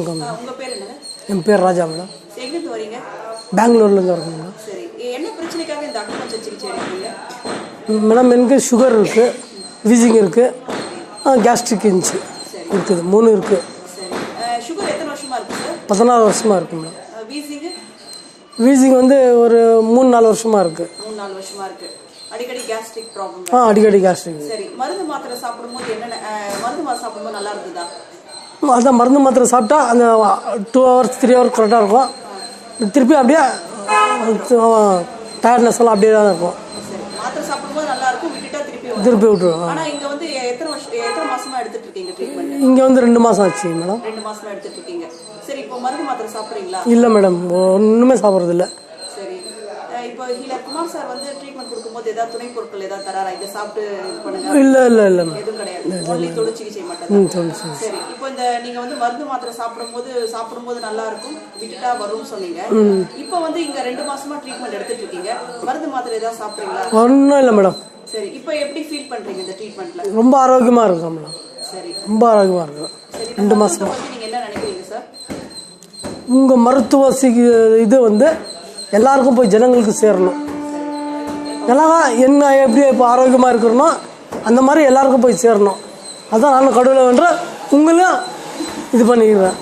உங்க பேர் என்ன? என் பேர் ராஜா மேடம். எங்க இருந்து வரீங்க? பெங்களூர்லேருந்து வரேன் மேடம். சரி, என்ன பிரச்சனைக்காக இந்த அக்குபஞ்சர் சிகிச்சை எடுக்கிறீங்க? மேடம் எனக்கு சுகர் இருக்குது, வீசிங் இருக்குது, கேஸ்ட்ரிக் இருந்துச்சு இருக்குது, 3 இருக்குது. சரி, சுகர் எத்தனை வருஷமா இருக்கு சார்? 14 வருஷமாக இருக்குது மேடம். வீசிங் வந்து ஒரு 3-4 வருஷமாக இருக்குது. 3-4 வருஷமா இருக்கு. அடிக்கடி கேஸ்ட்ரிக் ப்ராப்ளம்? அடிக்கடி கேஸ்ட்ரிக். சரி, மருந்து மாத்திரை சாப்பிடும்போது என்னென்ன மருந்து மாத்திரை சாப்பிடும்போது நல்லா இருந்ததா? அதான் மருந்து மாத்திரை சாப்பிட்டா அந்த 2 hours 3 hours கரெக்டாக இருக்கும். திருப்பி அப்படியே டயர்ட்னஸ் எல்லாம் அப்படியே தான் இருக்கும். சரி, மாத்திரை சாப்பிடும்போது நல்லா இருக்கும், விட்டுட்டா திருப்பி விட்டுருவோம். ஆனால் இங்கே வந்து எத்தனை மாசமா எடுத்துட்டு இருக்கீங்க ட்ரீட்மெண்ட்? இங்கே வந்து 2 மாதம் ஆச்சு மேடம். 2 மாசமா எடுத்துட்டு இருக்கீங்க. சரி, இப்போ மருந்து மாத்திரை சாப்பிட்றீங்களா? இல்லை மேடம், ஒன்றுமே சாப்பிட்றதில்ல. சரி, இப்போ ஹீலர் குமார் சார் வந்து ட்ரீட்மெண்ட் கொடுக்கும்போது ஏதாவது துணை பொருட்கள் ஏதாவது தராரா? இதை சாப்பிட்டு இது பண்ணுங்க? இல்லை எதுவும் கிடையாது, ஒன்லி தொழு சிகிச்சை மட்டும். சரி, இப்போ இந்த நீங்க வந்து மருந்து மாத்திரை சாப்பிடும்போது நல்லா இருக்கும், விட்டுட்டா வரும்னு சொன்னீங்க. இப்போ வந்து இங்க 2 மாசமா ட்ரீட்மெண்ட் எடுத்துட்டு இருக்கீங்க, மருந்து மாத்திரை ஏதாவது சாப்பிட்றீங்களா? ஒன்றும் இல்லை மேடம். சரி, இப்போ எப்படி ஃபீல் பண்றீங்க இந்த ட்ரீட்மெண்ட்ல? ரொம்ப ஆரோக்கியமாக இருக்கும் மேடம். சரி, ரொம்ப ஆரோக்கியமாக இருக்கும். 2 மாசமா. நீங்க என்ன நினைக்கிறீங்க சார்? உங்க மருத்துவ இது வந்து எல்லாருக்கும் போய் ஜனங்களுக்கு சேரணும். எல்லாம் என்ன எப்படி இப்போ ஆரோக்கியமாக இருக்கிறனோ அந்த மாதிரி எல்லாருக்கும் போய் சேரணும். அதான் நான் கடவுளை வென்ற உங்களையும் இது பண்ணிக்கிறேன்.